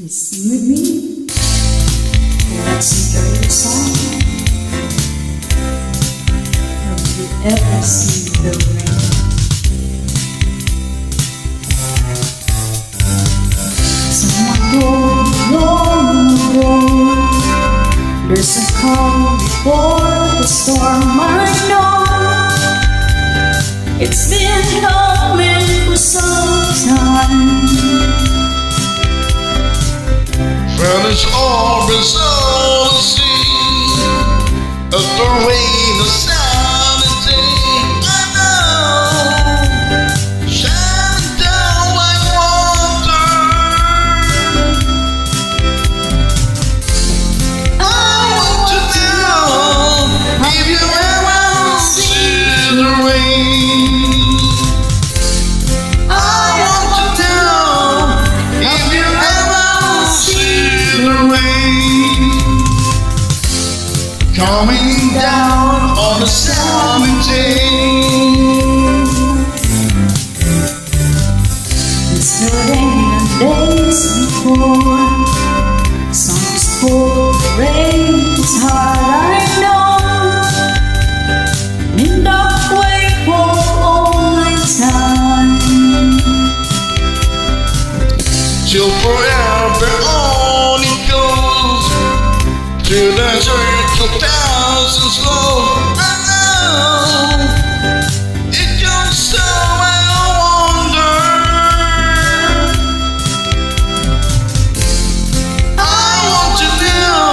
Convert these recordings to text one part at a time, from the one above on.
Listen with me, let's enjoy the song. Have you ever seen the rain? Someone told me long ago, there's a calm before the storm. I know it's been coming for some time. Well, it's all been so to see of the rain, the sun, and day. I know, shining down like water. I want to know if you ever see the rain. I want to know if you ever see the rain coming down on a summer day. It's the rain days before. Songs full of rain is hard, I know. In dark way for all my time. Till forever on it goes, till the circle thousands flow. I know it goes so I wonder. I want to know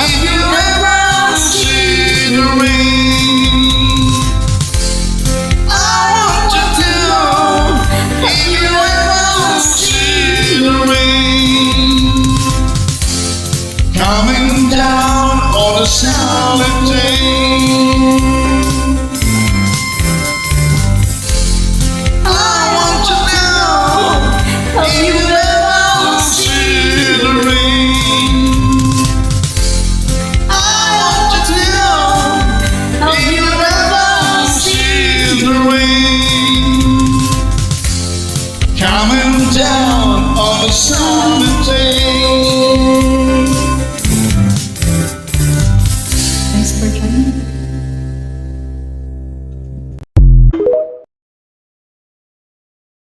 if you ever see the rain. I want to know if you ever see the rain coming down on a summer day.